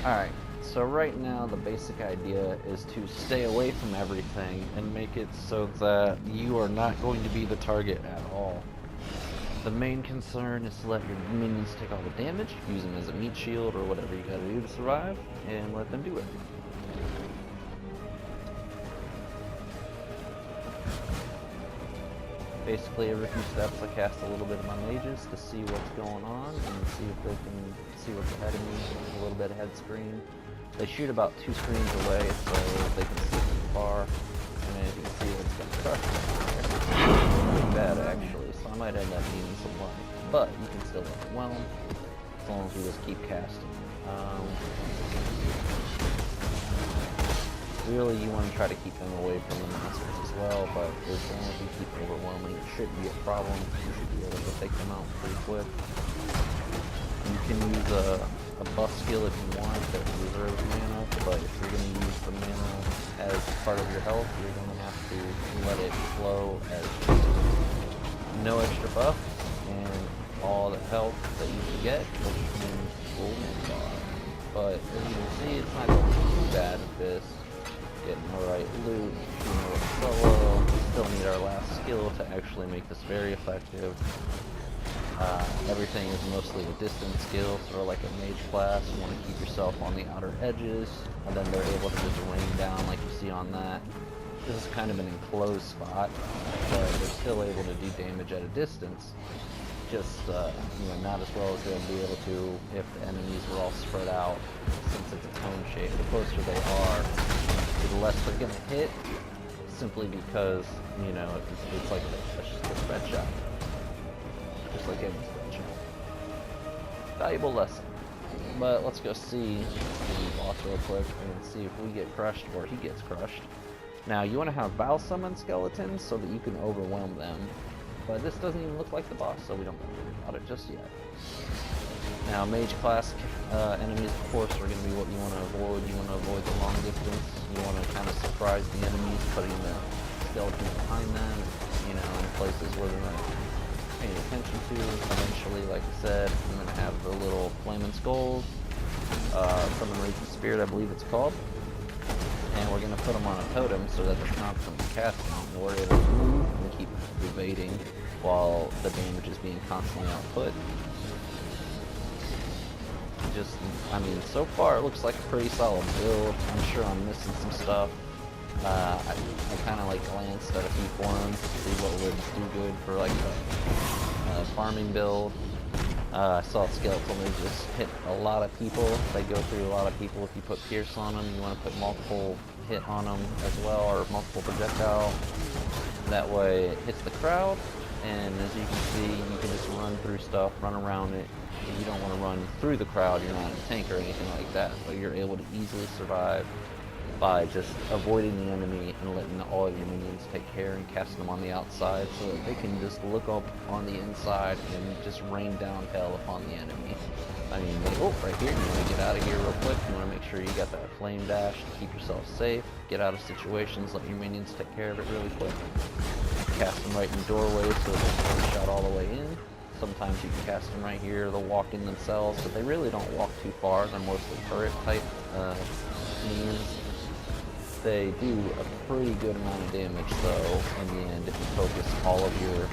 Alright, so right now the basic idea is to stay away from everything and make it so that you are not going to be the target at all. The main concern is to let your minions take all the damage, use them as a meat shield or whatever you gotta do to survive, and let them do it. Basically, every few steps I cast a little bit of my mages to see what's going on and see if they can see what's ahead of me, a little bit ahead screen. They shoot about 2 screens away, so they can see from far, and as you can see, it's got crushed pretty bad actually, so I might end up needing some life. But you can still overwhelm, as long as you just keep casting. Really, you want to try to keep them away from the monsters as well, but as long as you keep overwhelming, it shouldn't be a problem. You should be able to take them out pretty quick. You can use a buff skill if you want that reserves mana, but if you're going to use the mana as part of your health, you're going to have to let it flow as no extra buff, and all the health that you can get will be full mana bar. But as you can see, it's not going too bad with this. Getting the right loot, shooting a little solo. Still need our last skill to actually make this very effective. Everything is mostly a distance skill, sort of like a mage class. You want to keep yourself on the outer edges, and then they're able to just rain down like you see on that. This is kind of an enclosed spot, but they're still able to do damage at a distance. Just, not as well as they'll be able to if the enemies were all spread out, since it's a cone shape. The closer they are, the less they're going to hit, simply because, it's like a spread shot. Just like any spread shot. Valuable lesson. But let's go see the boss real quick and see if we get crushed or he gets crushed. Now, you want to have Val summon skeletons so that you can overwhelm them. But this doesn't even look like the boss, so we don't have to worry about it just yet. Now, mage class enemies, of course, are going to be what you want to avoid. You want to avoid the long distance. You want to kind of surprise the enemies, putting the skeletons behind them, in places where they're not paying attention to. Eventually, like I said, I'm going to have the little flaming skulls, summon raging spirit, I believe it's called. And we're going to put them on a totem so that they're constantly casting, and we're able to move and keep evading while the damage is being constantly output. So far it looks like a pretty solid build. I'm sure I'm missing some stuff. I kind of glanced at a few forums to see what would do good for a farming build. I saw skeletal mages hit a lot of people. They go through a lot of people if you put pierce on them. You want to put multiple hit on them as well, or multiple projectile. That way it hits the crowd, and as you can see, you can just run through stuff, run around it. You don't want to run through the crowd, you're not a tank or anything like that, but you're able to easily survive by just avoiding the enemy and letting all of your minions take care and casting them on the outside so that they can just look up on the inside and just rain down hell upon the enemy. Right here, you want to get out of here real quick. You want to make sure you got that flame dash to keep yourself safe, get out of situations, let your minions take care of it really quick. Cast them right in doorways so they can shot all the way in. Sometimes you can cast them right here, they'll walk in themselves, but they really don't walk too far. They're mostly turret type minions. They do a pretty good amount of damage though in the end if you focus all of your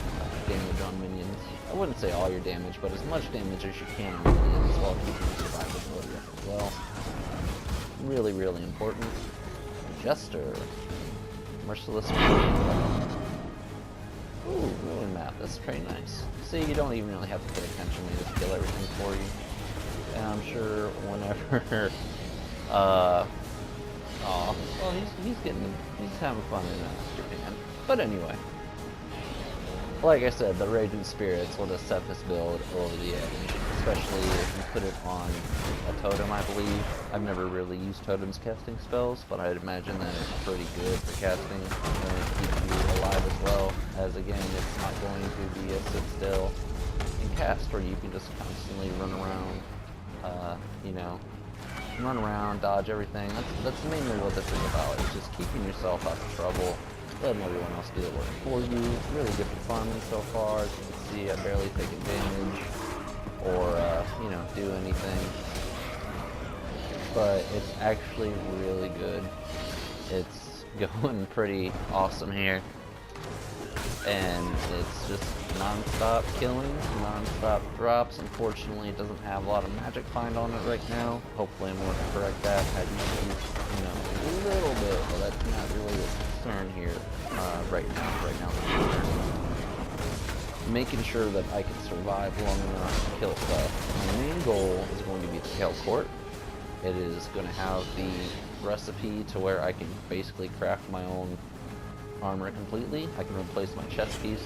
damage on minions. I wouldn't say all your damage, but as much damage as you can on minions while keeping your survivability up as well. Really, really important. Jester. Merciless. Ooh, ruin map. That's pretty nice. See, you don't even really have to pay attention. They just kill everything for you. And I'm sure whenever, well, he's having fun in Japan. But anyway, like I said, the Raging Spirits will just set this build over the edge, especially if you put it on a totem, I believe. I've never really used totems casting spells, but I'd imagine that it's pretty good for casting and it keeps you alive as well, as again, it's not going to be a sit still and cast where you can just constantly run around, run around, dodge everything. That's mainly what this is about. It's just keeping yourself out of trouble, letting everyone else do the work for you. It's really good for farming so far. As you can see, I barely take advantage or, do anything. but it's actually really good. It's going pretty awesome here. And it's just non-stop killing, non-stop drops. Unfortunately, it doesn't have a lot of magic find on it right now. Hopefully I'm going to correct that. I do, you know, a little bit, but that's not really a concern here right now. Right now, making sure that I can survive long enough to kill stuff. My main goal is going to be the Tail Court. It is going to have the recipe to where I can basically craft my own armor completely. I can replace my chest piece.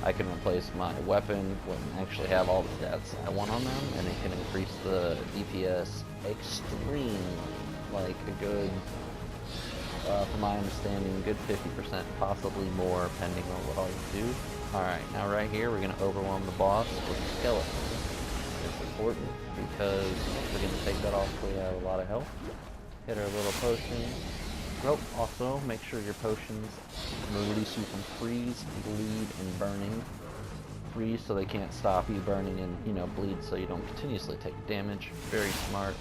I can replace my weapon and actually have all the stats I want on them, and it can increase the DPS extreme, like a good, from my understanding, good 50%, possibly more, depending on what I do. Alright, now right here we're going to overwhelm the boss with a skeleton. It's important because we're going to take that off so we have a lot of health. Hit our little potion. Oh, also make sure your potions release you from freeze, bleed, and burning. Freeze so they can't stop you, burning and, you know, bleed so you don't continuously take damage. Very smart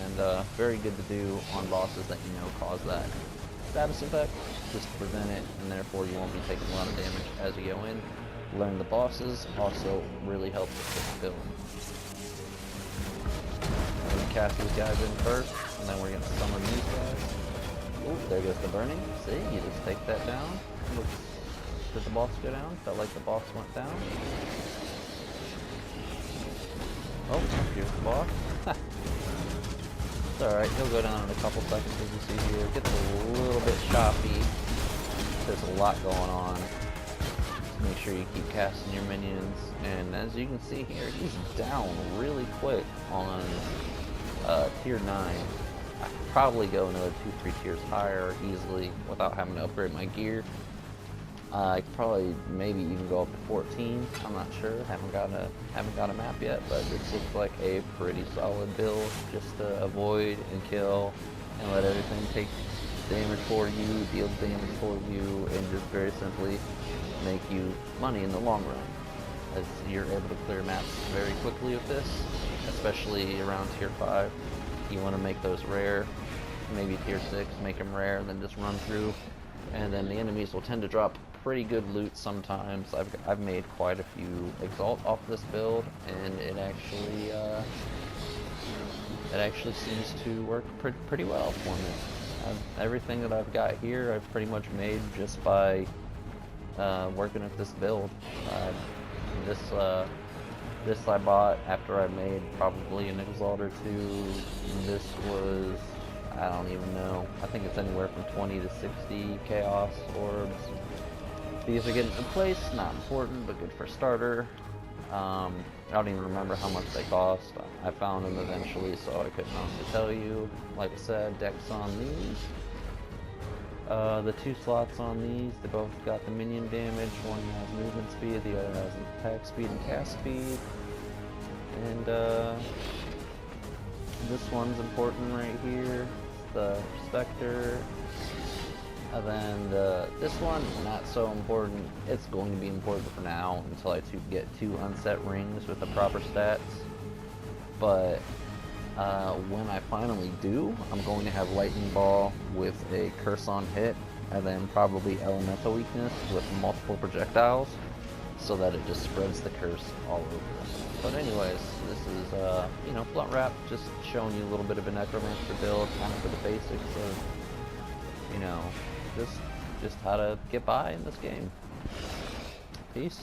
and very good to do on bosses that you know cause that status effect, just to prevent it, and therefore you won't be taking a lot of damage as you go in. Learn the bosses also really helps with this build. We're going to cast these guys in first, and then we're going to summon these guys. Ooh, there goes the burning. See, you just take that down. Oops. Did the boss go down? Felt like the boss went down. Oh, here's the boss. It's alright, he'll go down in a couple seconds as you see here. It gets a little bit choppy. There's a lot going on. Just make sure you keep casting your minions. And as you can see here, he's down really quick on tier 9. I could probably go another 2-3 tiers higher easily without having to upgrade my gear. I could probably maybe even go up to 14. I'm not sure. Haven't got a map yet, but this looks like a pretty solid build just to avoid and kill and let everything take damage for you, deal damage for you, and just very simply make you money in the long run. As you're able to clear maps very quickly with this, especially around tier 5. You want to make those rare, maybe tier 6, make them rare, and then just run through. And then the enemies will tend to drop pretty good loot sometimes. I've made quite a few Exalt off this build, and it actually seems to work pretty well for me. Everything that I've got here, I've pretty much made just by working with this build. This I bought after I made probably an Exalt or 2. This was, I don't even know, I think it's anywhere from 20 to 60 Chaos Orbs. These are getting in place, not important, but good for starter. I don't even remember how much they cost. I found them eventually, so I couldn't honestly tell you. Like I said, decks on these. The 2 slots on these, they both got the minion damage. One has movement speed, the other has attack speed and cast speed. And this one's important right here, the Spectre. And then this one, not so important. It's going to be important for now until I get 2 unset rings with the proper stats. But when I finally do, I'm going to have Lightning Ball with a Curse on hit, and then probably Elemental Weakness with multiple projectiles, so that it just spreads the curse all over. But anyways, this is, you know, Blunt Wrap, just showing you a little bit of a Necromancer build, kind of for the basics of, you know, just how to get by in this game. Peace.